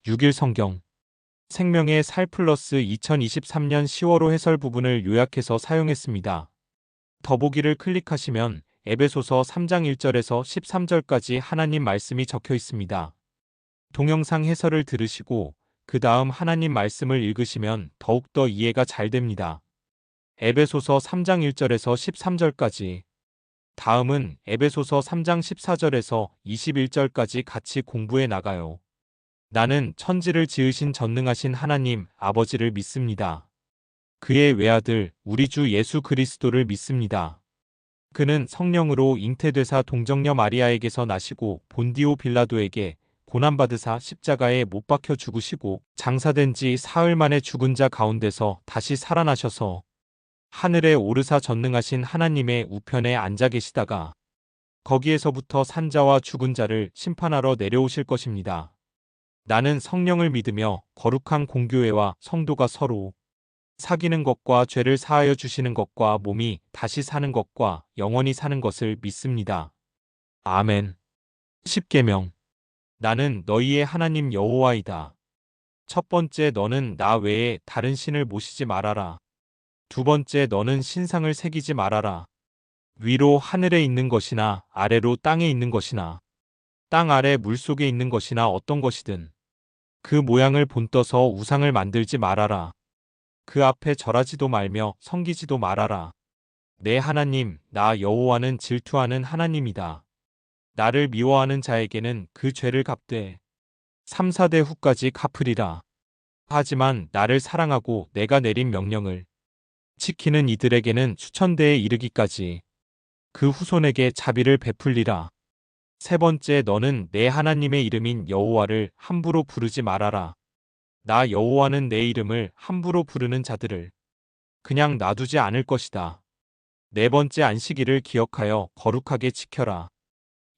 6일 성경 생명의 살 플러스 2023년 10월호 해설 부분을 요약해서 사용했습니다. 더보기를 클릭하시면 에베소서 3장 1절에서 13절까지 하나님 말씀이 적혀 있습니다. 동영상 해설을 들으시고 그 다음 하나님 말씀을 읽으시면 더욱더 이해가 잘 됩니다. 에베소서 3장 1절에서 13절까지. 다음은 에베소서 3장 14절에서 21절까지 같이 공부해 나가요. 나는 천지를 지으신 전능하신 하나님 아버지를 믿습니다. 그의 외아들 우리 주 예수 그리스도를 믿습니다. 그는 성령으로 잉태되사 동정녀 마리아에게서 나시고 본디오 빌라도에게 고난받으사 십자가에 못 박혀 죽으시고 장사된 지 사흘 만에 죽은 자 가운데서 다시 살아나셔서 하늘에 오르사 전능하신 하나님의 우편에 앉아 계시다가 거기에서부터 산자와 죽은 자를 심판하러 내려오실 것입니다. 나는 성령을 믿으며 거룩한 공교회와 성도가 서로 사귀는 것과 죄를 사하여 주시는 것과 몸이 다시 사는 것과 영원히 사는 것을 믿습니다. 아멘. 10계명. 나는 너희의 하나님 여호와이다. 첫 번째, 너는 나 외에 다른 신을 모시지 말아라. 두 번째, 너는 신상을 새기지 말아라. 위로 하늘에 있는 것이나 아래로 땅에 있는 것이나 땅 아래 물속에 있는 것이나 어떤 것이든 그 모양을 본떠서 우상을 만들지 말아라. 그 앞에 절하지도 말며 섬기지도 말아라. 내 하나님 나 여호와는 질투하는 하나님이다. 나를 미워하는 자에게는 그 죄를 갚되 3, 4대 후까지 갚으리라. 하지만 나를 사랑하고 내가 내린 명령을 지키는 이들에게는 수천대에 이르기까지 그 후손에게 자비를 베풀리라. 세 번째, 너는 내 하나님의 이름인 여호와를 함부로 부르지 말아라. 나 여호와는 내 이름을 함부로 부르는 자들을 그냥 놔두지 않을 것이다. 네 번째, 안식일을 기억하여 거룩하게 지켜라.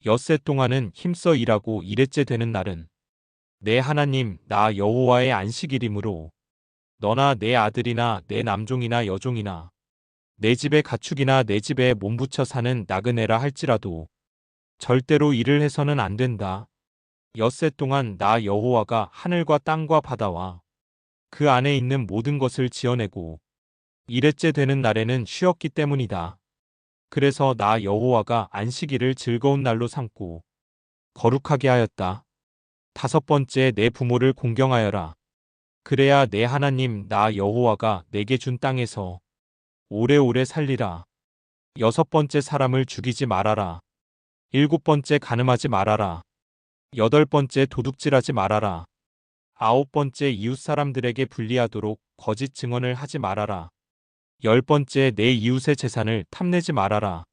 엿새 동안은 힘써 일하고 일회째 되는 날은 내 하나님 나 여호와의 안식일이므로 너나 내 아들이나 내 남종이나 여종이나 내 집의 가축이나 내 집에 몸붙여 사는 나그네라 할지라도 절대로 일을 해서는 안 된다. 엿새 동안 나 여호와가 하늘과 땅과 바다와 그 안에 있는 모든 것을 지어내고 일회째 되는 날에는 쉬었기 때문이다. 그래서 나 여호와가 안식일을 즐거운 날로 삼고 거룩하게 하였다. 다섯 번째, 내 부모를 공경하여라. 그래야 내 하나님 나 여호와가 내게 준 땅에서 오래오래 살리라. 여섯 번째, 사람을 죽이지 말아라. 일곱 번째, 간음하지 말아라. 여덟 번째, 도둑질하지 말아라. 아홉 번째, 이웃 사람들에게 불리하도록 거짓 증언을 하지 말아라. 열 번째, 내 이웃의 재산을 탐내지 말아라.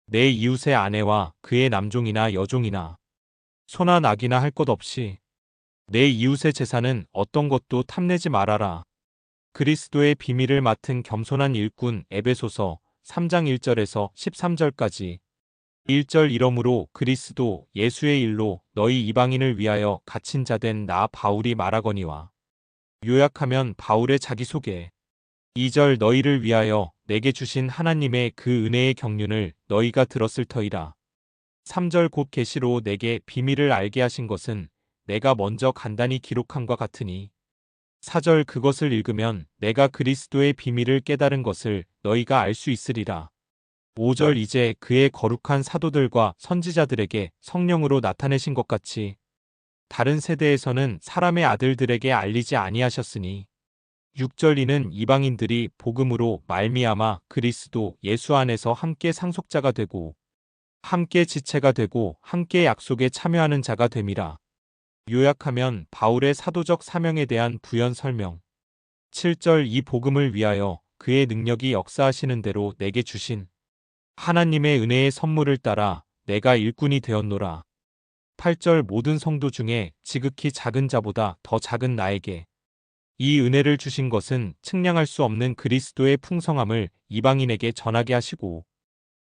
내 이웃의 아내와 그의 남종이나 여종이나 소나 낙이나 할 것 없이 내 이웃의 재산은 어떤 것도 탐내지 말아라. 그리스도의 비밀을 맡은 겸손한 일꾼 에베소서 3장 1절에서 13절까지. 1절 이러므로 그리스도 예수의 일로 너희 이방인을 위하여 갇힌 자 된 나 바울이 말하거니와. 요약하면 바울의 자기소개. 2절 너희를 위하여 내게 주신 하나님의 그 은혜의 경륜을 너희가 들었을 터이라. 3절 곧 계시로 내게 비밀을 알게 하신 것은 내가 먼저 간단히 기록함과 같으니. 4절 그것을 읽으면 내가 그리스도의 비밀을 깨달은 것을 너희가 알 수 있으리라. 5절 이제 그의 거룩한 사도들과 선지자들에게 성령으로 나타내신 것 같이 다른 세대에서는 사람의 아들들에게 알리지 아니하셨으니. 6절 이는 이방인들이 복음으로 말미암아 그리스도 예수 안에서 함께 상속자가 되고 함께 지체가 되고 함께 약속에 참여하는 자가 됨이라. 요약하면 바울의 사도적 사명에 대한 부연 설명. 7절 이 복음을 위하여 그의 능력이 역사하시는 대로 내게 주신 하나님의 은혜의 선물을 따라 내가 일꾼이 되었노라. 8절 모든 성도 중에 지극히 작은 자보다 더 작은 나에게 이 은혜를 주신 것은 측량할 수 없는 그리스도의 풍성함을 이방인에게 전하게 하시고.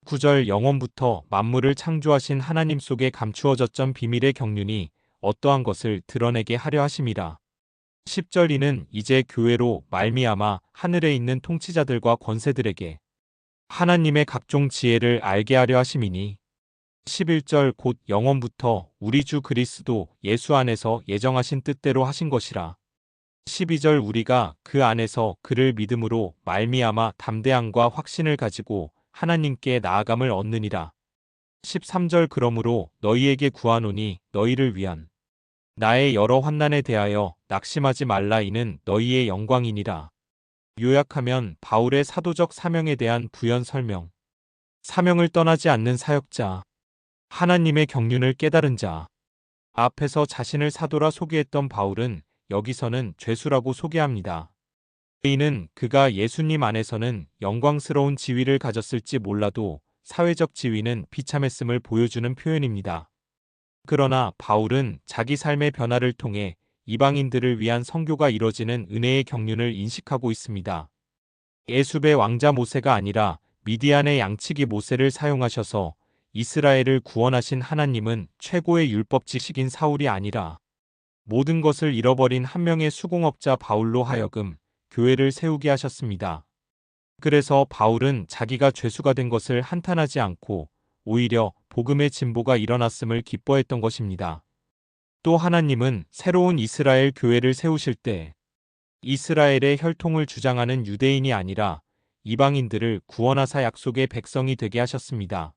9절 영원부터 만물을 창조하신 하나님 속에 감추어졌던 비밀의 경륜이 어떠한 것을 드러내게 하려 하심이라. 10절 이는 이제 교회로 말미암아 하늘에 있는 통치자들과 권세들에게 하나님의 각종 지혜를 알게 하려 하심이니. 11절 곧 영원부터 우리 주 그리스도 예수 안에서 예정하신 뜻대로 하신 것이라. 12절 우리가 그 안에서 그를 믿음으로 말미암아 담대함과 확신을 가지고 하나님께 나아감을 얻느니라. 13절 그러므로 너희에게 구하노니 너희를 위한 나의 여러 환난에 대하여 낙심하지 말라 이는 너희의 영광이니라. 요약하면 바울의 사도적 사명에 대한 부연 설명. 사명을 떠나지 않는 사역자. 하나님의 경륜을 깨달은 자. 앞에서 자신을 사도라 소개했던 바울은 여기서는 죄수라고 소개합니다. 이는 그가 예수님 안에서는 영광스러운 지위를 가졌을지 몰라도 사회적 지위는 비참했음을 보여주는 표현입니다. 그러나 바울은 자기 삶의 변화를 통해 이방인들을 위한 선교가 이뤄지는 은혜의 경륜을 인식하고 있습니다. 에숲의 왕자 모세가 아니라 미디안의 양치기 모세를 사용하셔서 이스라엘을 구원하신 하나님은 최고의 율법지식인 사울이 아니라 모든 것을 잃어버린 한 명의 수공업자 바울로 하여금 교회를 세우게 하셨습니다. 그래서 바울은 자기가 죄수가 된 것을 한탄하지 않고 오히려 복음의 진보가 일어났음을 기뻐했던 것입니다. 또 하나님은 새로운 이스라엘 교회를 세우실 때 이스라엘의 혈통을 주장하는 유대인이 아니라 이방인들을 구원하사 약속의 백성이 되게 하셨습니다.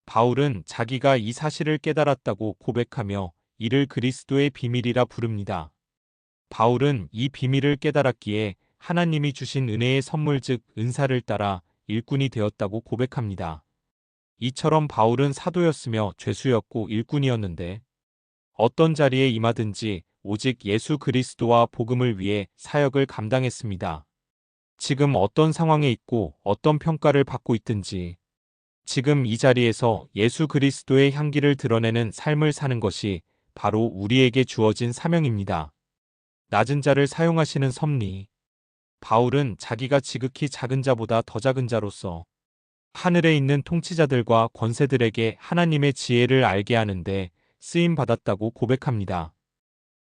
바울은 자기가 이 사실을 깨달았다고 고백하며 이를 그리스도의 비밀이라 부릅니다. 바울은 이 비밀을 깨달았기에 하나님이 주신 은혜의 선물 즉 은사를 따라 일꾼이 되었다고 고백합니다. 이처럼 바울은 사도였으며 죄수였고 일꾼이었는데 어떤 자리에 임하든지 오직 예수 그리스도와 복음을 위해 사역을 감당했습니다. 지금 어떤 상황에 있고 어떤 평가를 받고 있든지 지금 이 자리에서 예수 그리스도의 향기를 드러내는 삶을 사는 것이 바로 우리에게 주어진 사명입니다. 낮은 자를 사용하시는 섭리. 바울은 자기가 지극히 작은 자보다 더 작은 자로서 하늘에 있는 통치자들과 권세들에게 하나님의 지혜를 알게 하는데 쓰임받았다고 고백합니다.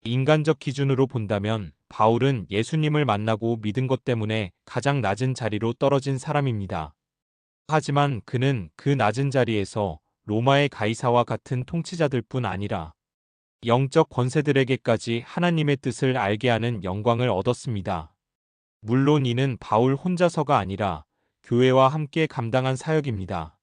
인간적 기준으로 본다면 바울은 예수님을 만나고 믿은 것 때문에 가장 낮은 자리로 떨어진 사람입니다. 하지만 그는 그 낮은 자리에서 로마의 가이사와 같은 통치자들 뿐 아니라 영적 권세들에게까지 하나님의 뜻을 알게 하는 영광을 얻었습니다. 물론 이는 바울 혼자서가 아니라 교회와 함께 감당한 사역입니다.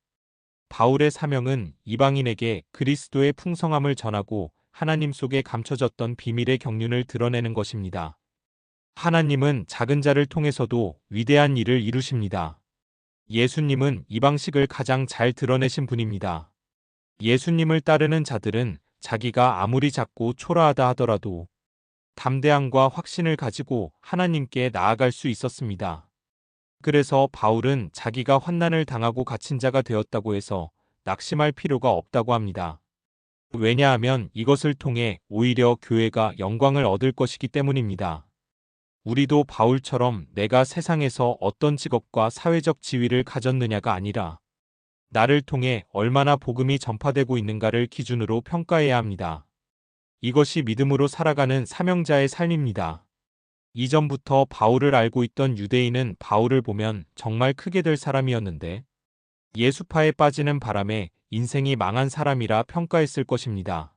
바울의 사명은 이방인에게 그리스도의 풍성함을 전하고 하나님 속에 감춰졌던 비밀의 경륜을 드러내는 것입니다. 하나님은 작은 자를 통해서도 위대한 일을 이루십니다. 예수님은 이 방식을 가장 잘 드러내신 분입니다. 예수님을 따르는 자들은 자기가 아무리 작고 초라하다 하더라도 담대함과 확신을 가지고 하나님께 나아갈 수 있었습니다. 그래서 바울은 자기가 환난을 당하고 갇힌 자가 되었다고 해서 낙심할 필요가 없다고 합니다. 왜냐하면 이것을 통해 오히려 교회가 영광을 얻을 것이기 때문입니다. 우리도 바울처럼 내가 세상에서 어떤 직업과 사회적 지위를 가졌느냐가 아니라 나를 통해 얼마나 복음이 전파되고 있는가를 기준으로 평가해야 합니다. 이것이 믿음으로 살아가는 사명자의 삶입니다. 이전부터 바울을 알고 있던 유대인은 바울을 보면 정말 크게 될 사람이었는데 예수파에 빠지는 바람에 인생이 망한 사람이라 평가했을 것입니다.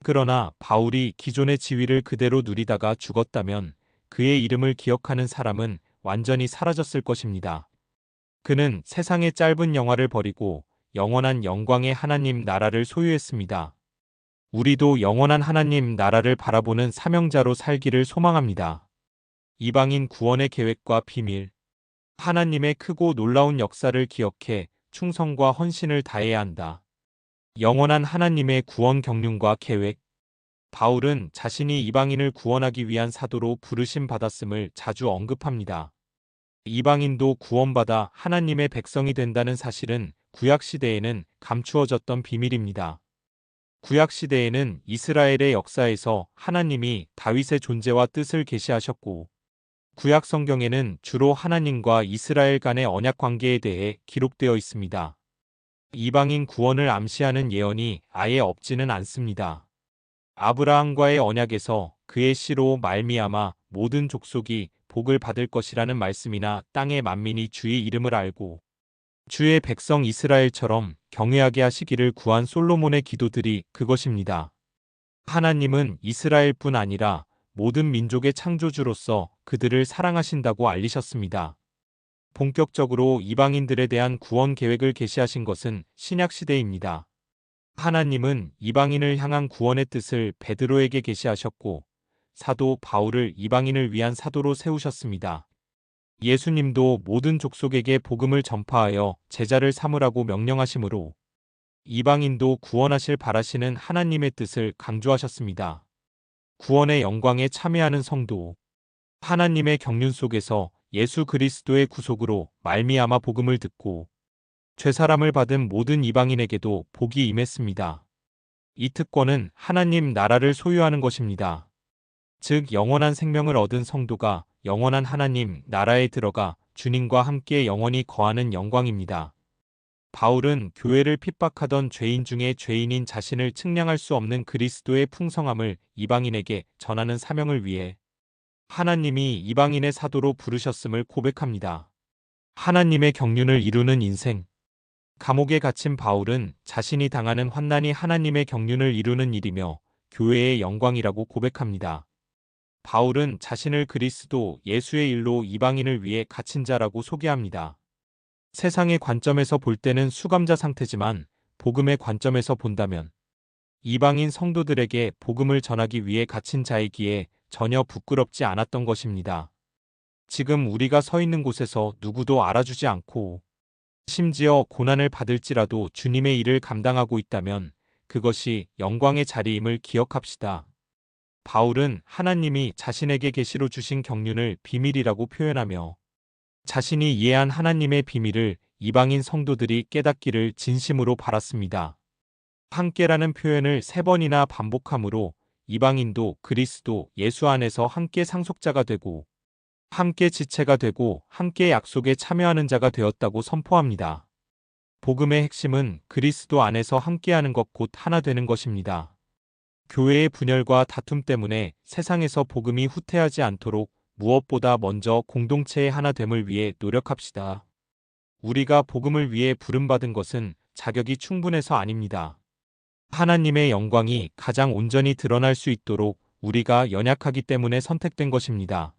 그러나 바울이 기존의 지위를 그대로 누리다가 죽었다면 그의 이름을 기억하는 사람은 완전히 사라졌을 것입니다. 그는 세상의 짧은 영화를 버리고 영원한 영광의 하나님 나라를 소유했습니다. 우리도 영원한 하나님 나라를 바라보는 사명자로 살기를 소망합니다. 이방인 구원의 계획과 비밀. 하나님의 크고 놀라운 역사를 기억해 충성과 헌신을 다해야 한다. 영원한 하나님의 구원 경륜과 계획. 바울은 자신이 이방인을 구원하기 위한 사도로 부르심 받았음을 자주 언급합니다. 이방인도 구원받아 하나님의 백성이 된다는 사실은 구약시대에는 감추어졌던 비밀입니다. 구약시대에는 이스라엘의 역사에서 하나님이 다윗의 존재와 뜻을 계시하셨고 구약 성경에는 주로 하나님과 이스라엘 간의 언약 관계에 대해 기록되어 있습니다. 이방인 구원을 암시하는 예언이 아예 없지는 않습니다. 아브라함과의 언약에서 그의 씨로 말미암아 모든 족속이 복을 받을 것이라는 말씀이나 땅의 만민이 주의 이름을 알고 주의 백성 이스라엘처럼 경외하게 하시기를 구한 솔로몬의 기도들이 그것입니다. 하나님은 이스라엘뿐 아니라 모든 민족의 창조주로서 그들을 사랑하신다고 알리셨습니다. 본격적으로 이방인들에 대한 구원 계획을 계시하신 것은 신약 시대입니다. 하나님은 이방인을 향한 구원의 뜻을 베드로에게 계시하셨고 사도 바울을 이방인을 위한 사도로 세우셨습니다. 예수님도 모든 족속에게 복음을 전파하여 제자를 삼으라고 명령하시므로 이방인도 구원하실 바라시는 하나님의 뜻을 강조하셨습니다. 구원의 영광에 참여하는 성도, 하나님의 경륜 속에서 예수 그리스도의 구속으로 말미암아 복음을 듣고 죄사함을 받은 모든 이방인에게도 복이 임했습니다. 이 특권은 하나님 나라를 소유하는 것입니다. 즉 영원한 생명을 얻은 성도가 영원한 하나님 나라에 들어가 주님과 함께 영원히 거하는 영광입니다. 바울은 교회를 핍박하던 죄인 중에 죄인인 자신을 측량할 수 없는 그리스도의 풍성함을 이방인에게 전하는 사명을 위해 하나님이 이방인의 사도로 부르셨음을 고백합니다. 하나님의 경륜을 이루는 인생. 감옥에 갇힌 바울은 자신이 당하는 환난이 하나님의 경륜을 이루는 일이며 교회의 영광이라고 고백합니다. 바울은 자신을 그리스도 예수의 일로 이방인을 위해 갇힌 자라고 소개합니다. 세상의 관점에서 볼 때는 수감자 상태지만 복음의 관점에서 본다면 이방인 성도들에게 복음을 전하기 위해 갇힌 자이기에 전혀 부끄럽지 않았던 것입니다. 지금 우리가 서 있는 곳에서 누구도 알아주지 않고 심지어 고난을 받을지라도 주님의 일을 감당하고 있다면 그것이 영광의 자리임을 기억합시다. 바울은 하나님이 자신에게 계시로 주신 경륜을 비밀이라고 표현하며 자신이 이해한 하나님의 비밀을 이방인 성도들이 깨닫기를 진심으로 바랐습니다. 함께라는 표현을 3번이나 반복함으로 이방인도 그리스도 예수 안에서 함께 상속자가 되고 함께 지체가 되고 함께 약속에 참여하는 자가 되었다고 선포합니다. 복음의 핵심은 그리스도 안에서 함께하는 것 곧 하나 되는 것입니다. 교회의 분열과 다툼 때문에 세상에서 복음이 후퇴하지 않도록 무엇보다 먼저 공동체의 하나됨을 위해 노력합시다. 우리가 복음을 위해 부름받은 것은 자격이 충분해서 아닙니다. 하나님의 영광이 가장 온전히 드러날 수 있도록 우리가 연약하기 때문에 선택된 것입니다.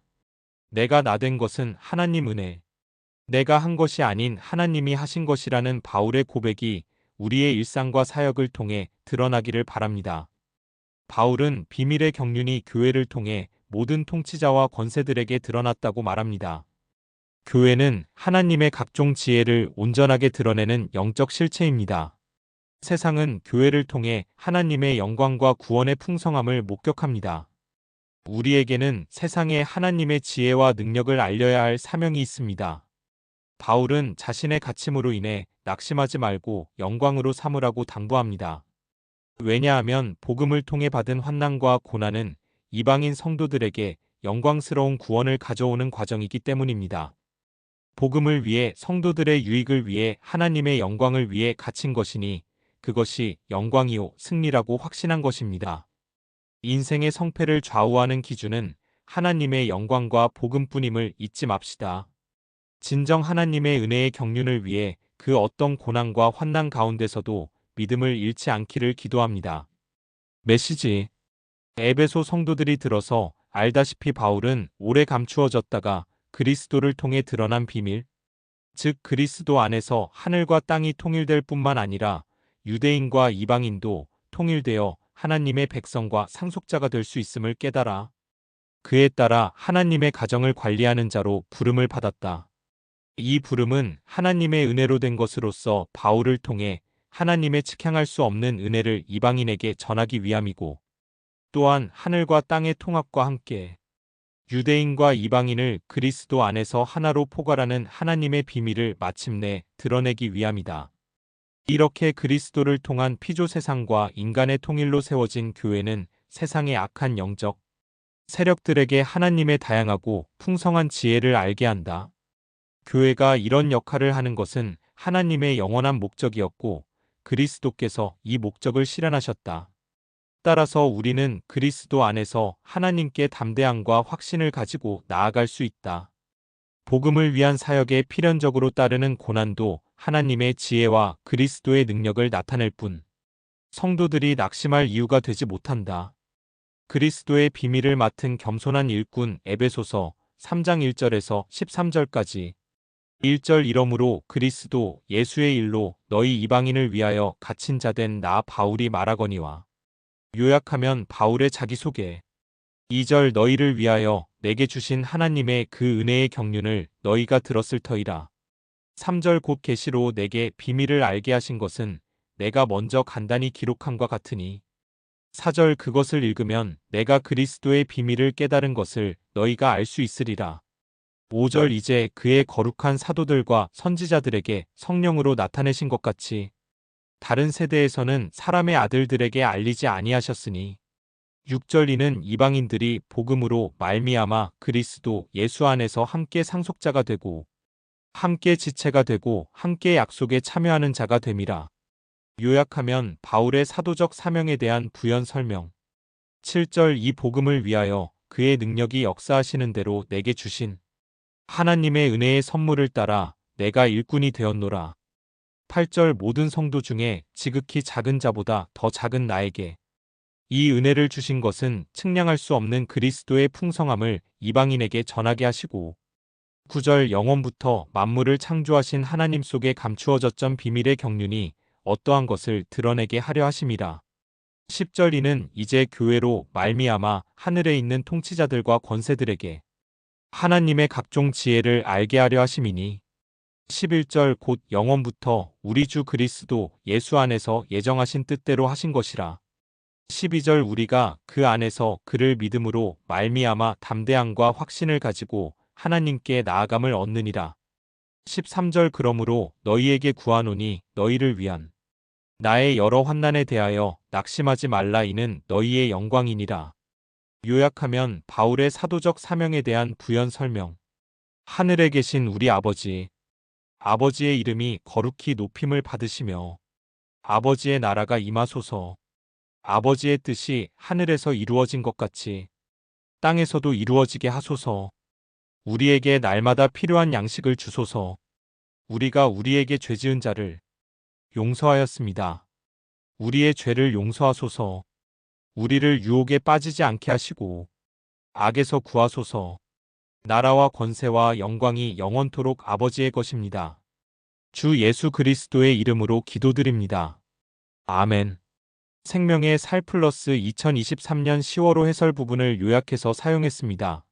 내가 나 된 것은 하나님 은혜. 내가 한 것이 아닌 하나님이 하신 것이라는 바울의 고백이 우리의 일상과 사역을 통해 드러나기를 바랍니다. 바울은 비밀의 경륜이 교회를 통해 모든 통치자와 권세들에게 드러났다고 말합니다. 교회는 하나님의 각종 지혜를 온전하게 드러내는 영적 실체입니다. 세상은 교회를 통해 하나님의 영광과 구원의 풍성함을 목격합니다. 우리에게는 세상에 하나님의 지혜와 능력을 알려야 할 사명이 있습니다. 바울은 자신의 갇힘으로 인해 낙심하지 말고 영광으로 삼으라고 당부합니다. 왜냐하면 복음을 통해 받은 환난과 고난은 이방인 성도들에게 영광스러운 구원을 가져오는 과정이기 때문입니다. 복음을 위해 성도들의 유익을 위해 하나님의 영광을 위해 갇힌 것이니 그것이 영광이요 승리라고 확신한 것입니다. 인생의 성패를 좌우하는 기준은 하나님의 영광과 복음뿐임을 잊지 맙시다. 진정 하나님의 은혜의 경륜을 위해 그 어떤 고난과 환난 가운데서도 믿음을 잃지 않기를 기도합니다. 메시지. 에베소 성도들이 들어서 알다시피 바울은 오래 감추어졌다가 그리스도를 통해 드러난 비밀, 즉 그리스도 안에서 하늘과 땅이 통일될 뿐만 아니라 유대인과 이방인도 통일되어 하나님의 백성과 상속자가 될 수 있음을 깨달아 그에 따라 하나님의 가정을 관리하는 자로 부름을 받았다. 이 부름은 하나님의 은혜로 된 것으로서 바울을 통해 하나님의 측량할 수 없는 은혜를 이방인에게 전하기 위함이고 또한 하늘과 땅의 통합과 함께 유대인과 이방인을 그리스도 안에서 하나로 포괄하는 하나님의 비밀을 마침내 드러내기 위함이다. 이렇게 그리스도를 통한 피조 세상과 인간의 통일로 세워진 교회는 세상의 악한 영적 세력들에게 하나님의 다양하고 풍성한 지혜를 알게 한다. 교회가 이런 역할을 하는 것은 하나님의 영원한 목적이었고 그리스도께서 이 목적을 실현하셨다. 따라서 우리는 그리스도 안에서 하나님께 담대함과 확신을 가지고 나아갈 수 있다. 복음을 위한 사역에 필연적으로 따르는 고난도 하나님의 지혜와 그리스도의 능력을 나타낼 뿐 성도들이 낙심할 이유가 되지 못한다. 그리스도의 비밀을 맡은 겸손한 일꾼 에베소서 3장 1절에서 13절까지 1절 이러므로 그리스도 예수의 일로 너희 이방인을 위하여 갇힌 자 된 나 바울이 말하거니와 요약하면 바울의 자기소개 2절 너희를 위하여 내게 주신 하나님의 그 은혜의 경륜을 너희가 들었을 터이라 3절 곧 계시로 내게 비밀을 알게 하신 것은 내가 먼저 간단히 기록함과 같으니 4절 그것을 읽으면 내가 그리스도의 비밀을 깨달은 것을 너희가 알 수 있으리라 5절 이제 그의 거룩한 사도들과 선지자들에게 성령으로 나타내신 것 같이 다른 세대에서는 사람의 아들들에게 알리지 아니하셨으니 6절 이는 이방인들이 복음으로 말미암아 그리스도 예수 안에서 함께 상속자가 되고 함께 지체가 되고 함께 약속에 참여하는 자가 됨이라. 요약하면 바울의 사도적 사명에 대한 부연 설명 7절 이 복음을 위하여 그의 능력이 역사하시는 대로 내게 주신 하나님의 은혜의 선물을 따라 내가 일꾼이 되었노라. 8절 모든 성도 중에 지극히 작은 자보다 더 작은 나에게 이 은혜를 주신 것은 측량할 수 없는 그리스도의 풍성함을 이방인에게 전하게 하시고 9절 영원부터 만물을 창조하신 하나님 속에 감추어졌던 비밀의 경륜이 어떠한 것을 드러내게 하려 하심이라. 10절 이는 이제 교회로 말미암아 하늘에 있는 통치자들과 권세들에게 하나님의 각종 지혜를 알게 하려 하심이니 11절 곧 영원부터 우리 주 그리스도 예수 안에서 예정하신 뜻대로 하신 것이라. 12절 우리가 그 안에서 그를 믿음으로 말미암아 담대함과 확신을 가지고 하나님께 나아감을 얻느니라. 13절 그러므로 너희에게 구하노니 너희를 위한 나의 여러 환난에 대하여 낙심하지 말라 이는 너희의 영광이니라. 요약하면 바울의 사도적 사명에 대한 부연 설명. 하늘에 계신 우리 아버지. 아버지의 이름이 거룩히 높임을 받으시며 아버지의 나라가 임하소서. 아버지의 뜻이 하늘에서 이루어진 것 같이 땅에서도 이루어지게 하소서. 우리에게 날마다 필요한 양식을 주소서. 우리가 우리에게 죄지은 자를 용서하였습니다. 우리의 죄를 용서하소서. 우리를 유혹에 빠지지 않게 하시고 악에서 구하소서. 나라와 권세와 영광이 영원토록 아버지의 것입니다. 주 예수 그리스도의 이름으로 기도드립니다. 아멘. 생명의 살 플러스 2023년 10월호 해설 부분을 요약해서 사용했습니다.